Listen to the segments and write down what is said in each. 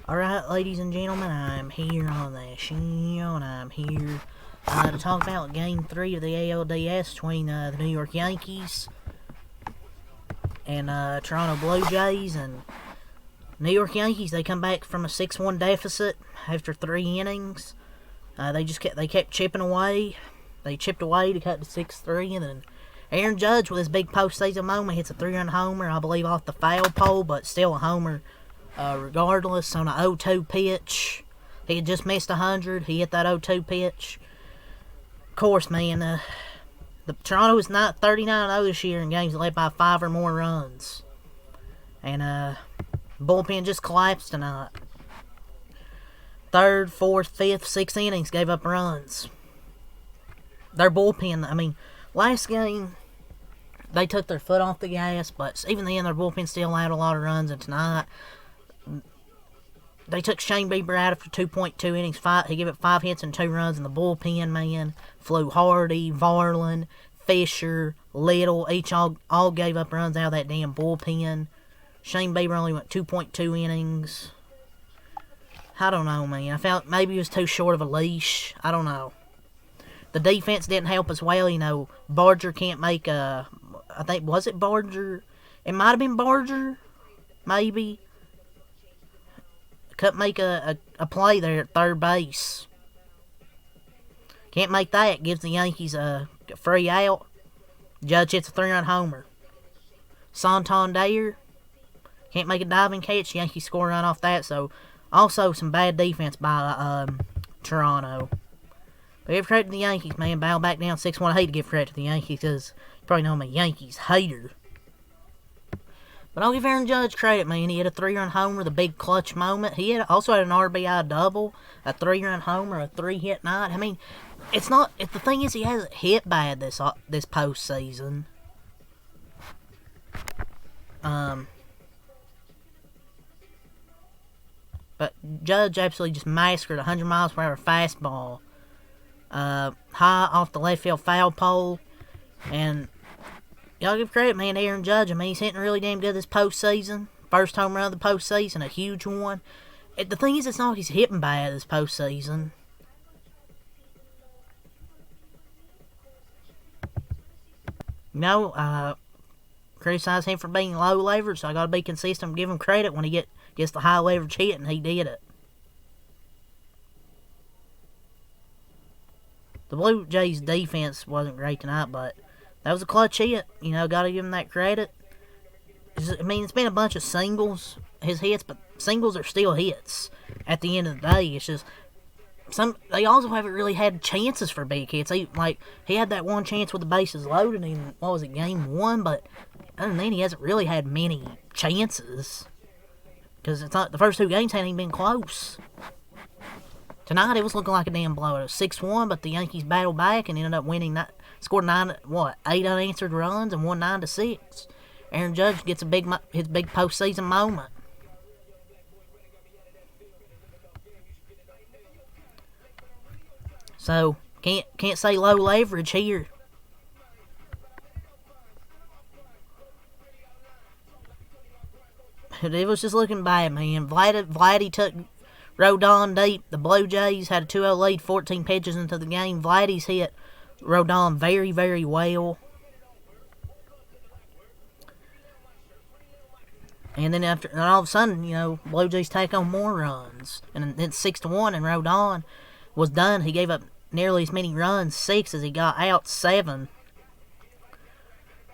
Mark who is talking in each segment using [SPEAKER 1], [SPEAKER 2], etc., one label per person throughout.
[SPEAKER 1] Alright, ladies and gentlemen, I'm here on the show, and I'm here to talk about Game 3 of the ALDS between the New York Yankees and Toronto Blue Jays. And New York Yankees, they come back from a 6-1 deficit after 3 innings. They kept chipping away. They chipped away to cut to 6-3, and then Aaron Judge, with his big postseason moment, hits a 3-run homer, I believe off the foul pole, but still a homer. Regardless, on an 0-2 pitch. He had just missed 100. He hit that 0-2 pitch. Of course, man, the Toronto is not 39-0 this year in games led by 5 or more runs. And bullpen just collapsed tonight. 3rd, 4th, 5th, 6th innings gave up runs. Their bullpen, last game they took their foot off the gas, but even then their bullpen still allowed a lot of runs, and tonight they took Shane Bieber out after 2.2 innings. He gave up 5 hits and 2 runs, and the bullpen, man, Flew Hardy, Varland, Fisher, Little, each all gave up runs out of that damn bullpen. Shane Bieber only went 2.2 innings. I don't know, man. I felt maybe he was too short of a leash. I don't know. The defense didn't help as well. Barger can't make a... I think, was it Barger? It might have been Barger, maybe. Couldn't make a play there at third base. Can't make that. Gives the Yankees a free out. Judge hits a 3-run homer. Santander can't make a diving catch. Yankees score a run off that. So, also some bad defense by Toronto. But give credit to the Yankees, man. Battle back down 6-1. I hate to give credit to the Yankees because you probably know I'm a Yankees hater. But I'll give Aaron Judge credit, man. He had a 3-run homer, the big clutch moment. He also had an RBI double, a 3-run homer, a 3-hit night. It's not... The thing is, he hasn't hit bad this postseason. But Judge absolutely just massacred a 100 miles per hour fastball. High off the left field foul pole. And... y'all give credit, man, to Aaron Judge. He's hitting really damn good this postseason. First home run of the postseason, a huge one. The thing is, it's not like he's hitting bad this postseason. Criticize him for being low leverage, so I gotta be consistent and give him credit when he gets the high leverage hit, and he did it. The Blue Jays defense wasn't great tonight, but that was a clutch hit. Gotta give him that credit. It's been a bunch of singles, his hits, but singles are still hits at the end of the day. It's just, they also haven't really had chances for big hits. He had that one chance with the bases loaded in, game 1, but other than that, he hasn't really had many chances. Because the first 2 games hadn't even been close. Tonight, it was looking like a damn blowout. It was 6-1, but the Yankees battled back and ended up winning that. Scored 8 unanswered runs and won 9-6. Aaron Judge gets his big postseason moment. So can't say low leverage here. It was just looking bad, man. Vladdy took Rodon deep. The Blue Jays had a 2-0 lead, 14 pitches into the game. Vladdy's hit Rodon very, very well. And then all of a sudden, Blue Jays take on more runs. And then 6-1, and Rodon was done. He gave up nearly as many runs, 6, as he got out, 7.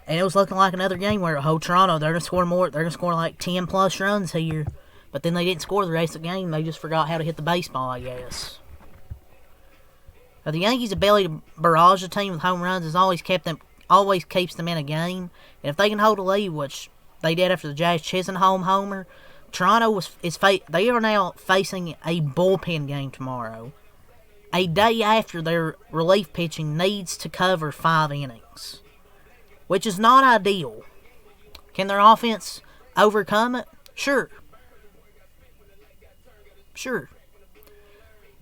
[SPEAKER 1] And it was looking like another game where Toronto, they're going to score more. They're going to score like 10-plus runs here. But then they didn't score the rest of the game. They just forgot how to hit the baseball, I guess. Now, the Yankees' ability to barrage a team with home runs has always keeps them in a game. And if they can hold a lead, which they did after the Jazz Chisenhall homer, Toronto they are now facing a bullpen game tomorrow, a day after their relief pitching needs to cover 5 innings, which is not ideal. Can their offense overcome it? Sure.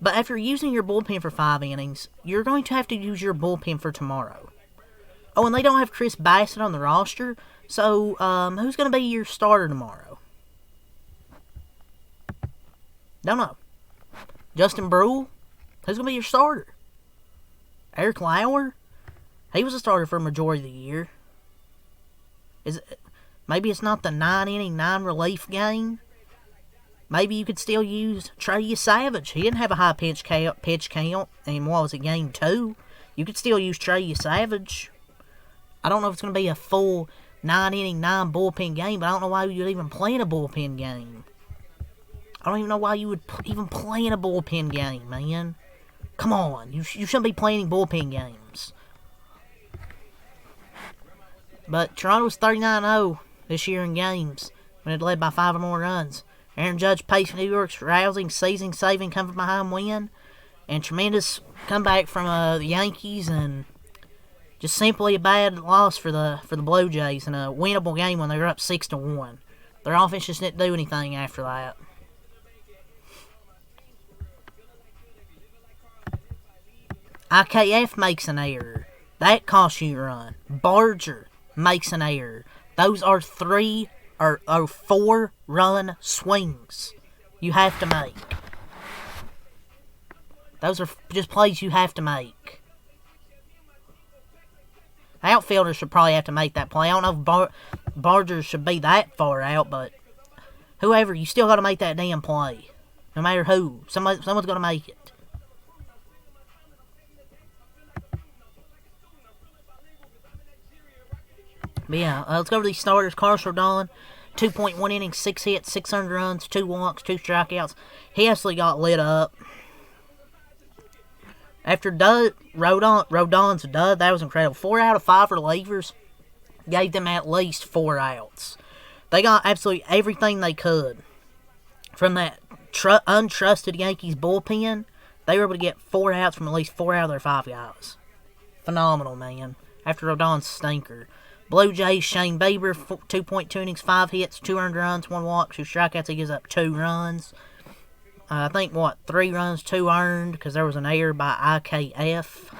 [SPEAKER 1] But after using your bullpen for 5 innings, you're going to have to use your bullpen for tomorrow. Oh, and they don't have Chris Bassett on the roster, so who's going to be your starter tomorrow? Don't know. Justin Brule? Who's going to be your starter? Eric Lauer? He was a starter for a majority of the year. Maybe it's not the 9-inning, 9-relief game. Maybe you could still use Trey Savage. He didn't have a high pitch count. And what was it, game 2? You could still use Trey Savage. I don't know if it's going to be a full 9-inning, 9-bullpen game, but I don't know why you would even play in a bullpen game. I don't even know why you would even play in a bullpen game, man. Come on. You shouldn't be playing bullpen games. But Toronto's 39-0 this year in games when it led by 5 or more runs. Aaron Judge paced New York's rousing, season-saving come-from-behind win. And tremendous comeback from the Yankees, and just simply a bad loss for the Blue Jays in a winnable game when they were up 6-1. Their offense just didn't do anything after that. IKF makes an error. That costs you a run. Barger makes an error. Those are 4-run swings you have to make. Those are just plays you have to make. Outfielders should probably have to make that play. I don't know if Barger should be that far out, but whoever, you still got to make that damn play. No matter who. Someone's going to make it. But yeah, let's go over these starters. Carlos Rodon, 2.1 innings, 6 hits, 600 runs, 2 walks, 2 strikeouts. He actually got lit up. After Rodon's dud, that was incredible. 4 out of 5 relievers gave them at least 4 outs. They got absolutely everything they could from that untrusted Yankees bullpen. They were able to get 4 outs from at least 4 out of their 5 guys. Phenomenal, man. After Rodon's stinker. Blue Jays, Shane Bieber, 2.2 innings, 5 hits, 200 runs, 1 walk, 2 strikeouts. He gives up 2 runs. I think, 3 runs, 2 earned, because there was an error by IKF.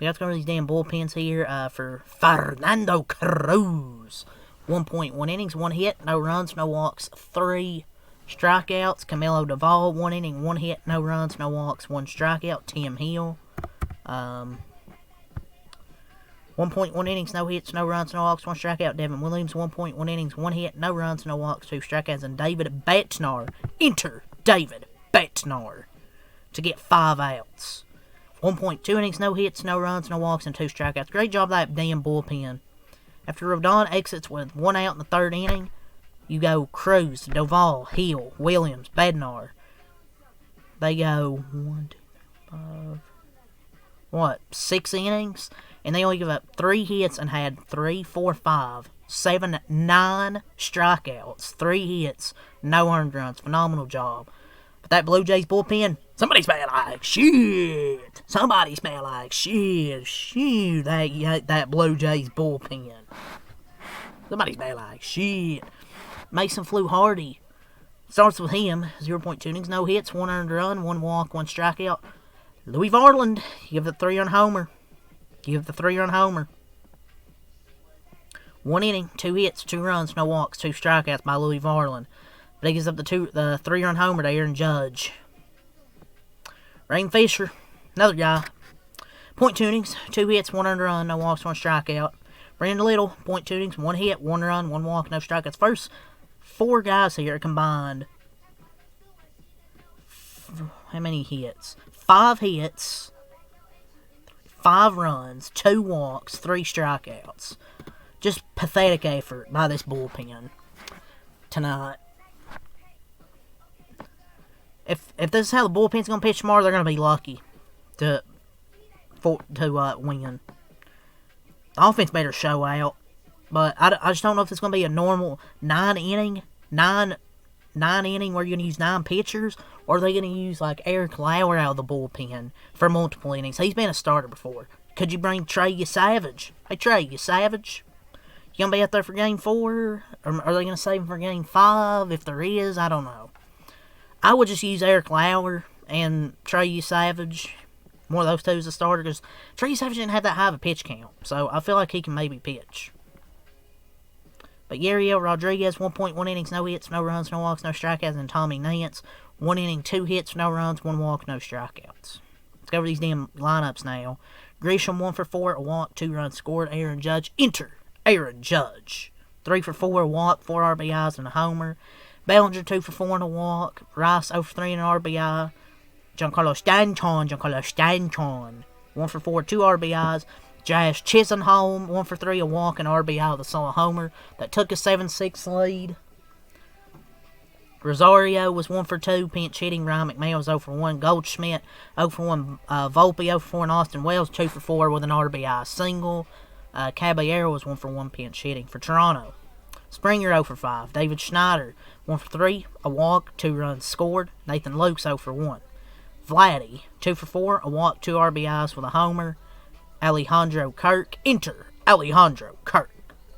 [SPEAKER 1] We got to go over these damn bullpens here for Fernando Cruz. 1.1 innings, 1 hit, no runs, no walks, 3 strikeouts. Camilo Duvall, 1 inning, 1 hit, no runs, no walks, 1 strikeout. Tim Hill. 1.1 innings, no hits, no runs, no walks, 1 strikeout. Devin Williams, 1.1 innings, 1 hit, no runs, no walks, 2 strikeouts. And David Bednar. Enter David Bednar to get 5 outs. 1.2 innings, no hits, no runs, no walks, and 2 strikeouts. Great job of that damn bullpen. After Rodon exits with 1 out in the 3rd inning, you go Cruz, Duvall, Hill, Williams, Bednar. They go 6 innings? And they only give up 3 hits and had 3, 4, 5, 7, 9 strikeouts. 3 hits, no earned runs. Phenomenal job. But that Blue Jays bullpen, somebody smell like shit. Somebody smell like shit. Shoot, that Blue Jays bullpen. Somebody smell like shit. Mason Fluharty. Starts with him. 0.2 innings, no hits, 1 earned run, 1 walk, 1 strikeout. Louis Varland, give the 3-run homer. 1 inning, 2 hits, 2 runs, no walks, 2 strikeouts by Louis Varland. But he gives up the 3-run homer to Aaron Judge. Rain Fisher, another guy. 0.2 innings, 2 hits, 1 earned run, no walks, 1 strikeout. Brandon Little, 0.2 innings, 1 hit, 1 run, 1 walk, no strikeouts. First 4 guys here combined. How many hits? 5 hits. 5 runs, 2 walks, 3 strikeouts. Just pathetic effort by this bullpen tonight. If this is how the bullpen's going to pitch tomorrow, they're going to be lucky to win. The offense better show out. But I just don't know if it's going to be a normal 9-inning where you're going to use 9 pitchers, or are they going to use like Eric Lauer out of the bullpen for multiple innings? He's been a starter before. Could you bring Trey Savage? Hey, Trey Savage, you going to be out there for Game 4? Or are they going to save him for Game 5? If there is, I don't know. I would just use Eric Lauer and Trey Savage. One of those two as a starter, because Trey Savage didn't have that high of a pitch count. So I feel like he can maybe pitch. But But Yariel Rodriguez, 1.1 innings, no hits, no runs, no walks, no strikeouts. And Tommy Nance, 1 inning, 2 hits, no runs, 1 walk, no strikeouts. Let's go over these damn lineups now. Grisham, 1 for 4, a walk, 2 runs scored. Aaron Judge, enter Aaron Judge. 3 for 4, a walk, 4 RBIs, and a homer. Bellinger, 2 for 4 and a walk. Rice, 0 for 3 and an RBI. Giancarlo Stanton, 1 for 4, 2 RBIs. Jazz Chisenholm, 1 for 3, a walk, and RBI with a solo homer. That took a 7-6 lead. Rosario was 1 for 2, pinch hitting. Ryan McMahon was 0 for 1. Goldschmidt, 0 for 1. Volpe, 0 for 4. And Austin Wells, 2 for 4 with an RBI single. Caballero was 1 for 1, pinch hitting for Toronto. Springer, 0 for 5. David Schneider, 1 for 3, a walk, 2 runs scored. Nathan Lukes, 0 for 1. Vladdy, 2 for 4, a walk, 2 RBIs with a homer. Alejandro Kirk, enter Alejandro Kirk,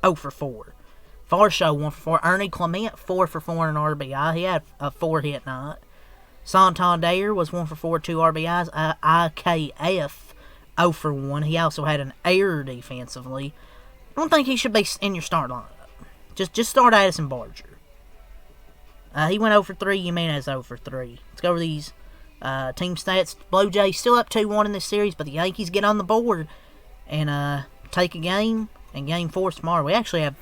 [SPEAKER 1] 0 for 4. Varsho, 1 for 4. Ernie Clement, 4 for 4 and an RBI. He had a 4-hit night. Santander was 1 for 4, 2 RBIs. IKF, 0 for 1. He also had an error defensively. I don't think he should be in your start lineup. Just start Addison Barger. He went 0 for 3. Jimenez 0 for 3. Let's go over these team stats. Blue Jays still up 2-1 in this series, but the Yankees get on the board and take a game. And game 4 tomorrow. We actually have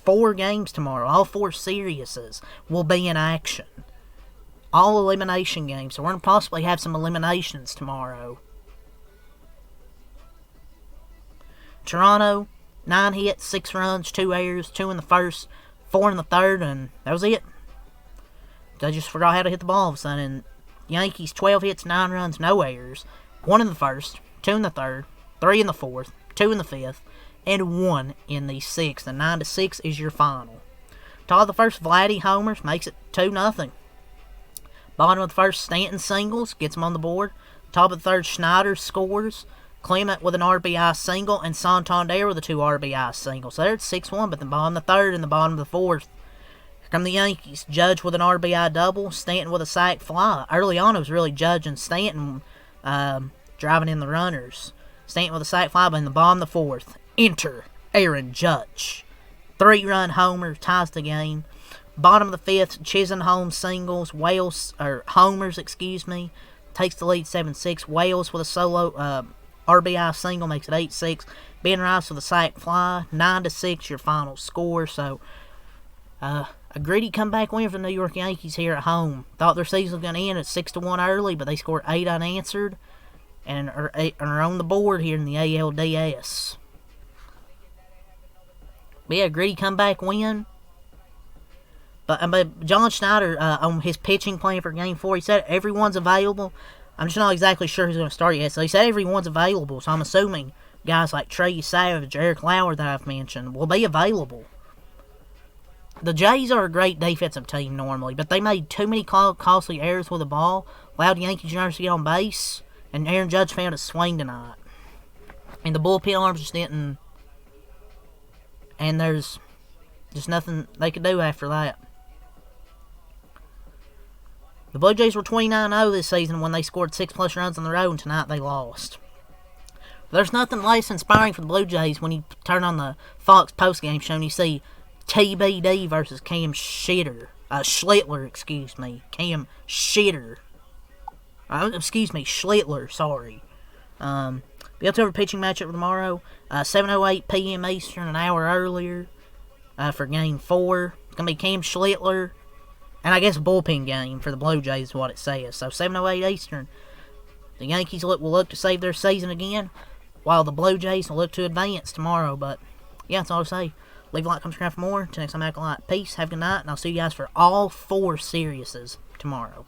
[SPEAKER 1] 4 games tomorrow. All 4 series will be in action. All elimination games. So we're going to possibly have some eliminations tomorrow. Toronto, 9 hits, 6 runs, 2 errors, 2 in the first, 4 in the third, and that was it. They just forgot how to hit the ball all of a sudden. And Yankees, 12 hits, 9 runs, no errors, 1 in the first, 2 in the third, 3 in the fourth, 2 in the fifth, and 1 in the sixth. And 9-6 is your final. Top of the first, Vladdy homers, makes it 2-0. Bottom of the first, Stanton singles, gets him on the board. Top of the third, Schneider scores. Clement with an RBI single, and Santander with a 2 RBI singles. So there's 6-1, but the bottom of the third and the bottom of the fourth. Here come the Yankees. Judge with an RBI double, Stanton with a sac fly. Early on, it was really Judge and Stanton driving in the runners. Stanton with a sac fly, but in the bottom of the fourth, enter Aaron Judge. 3-run homer, ties the game. Bottom of the fifth, Chisenholm singles, homers, takes the lead 7-6. Wales with a solo RBI single makes it 8-6. Ben Rice with a sac fly, 9-6 your final score. So a gritty comeback win for the New York Yankees here at home. Thought their season was going to end at 6-1 early, but they scored 8 unanswered and are on the board here in the ALDS. But yeah, a gritty comeback win. But John Schneider, on his pitching plan for Game 4, he said everyone's available. I'm just not exactly sure who's going to start yet. So he said everyone's available. So I'm assuming guys like Trey Savage, Eric Lauer that I've mentioned will be available. The Jays are a great defensive team normally, but they made too many costly errors with the ball, allowed the Yankees runners to get on base, and Aaron Judge found a swing tonight. And the bullpen arms just didn't. And there's just nothing they could do after that. The Blue Jays were 29-0 this season when they scored 6+ runs in the row, and tonight they lost. There's nothing less inspiring for the Blue Jays when you turn on the Fox postgame show and you see TBD versus Cam Schlittler. Cam Schlitter. Schlittler, sorry. The October pitching matchup tomorrow, 7:08 p.m. Eastern, an hour earlier, for Game 4. It's going to be Cam Schlittler. And I guess a bullpen game for the Blue Jays is what it says. So 7:08 Eastern. The Yankees will look to save their season again, while the Blue Jays will look to advance tomorrow. But yeah, that's all I'll say. Leave a like, come subscribe for more. Till next time, act a lot. Peace, have a good night, and I'll see you guys for all 4 series tomorrow.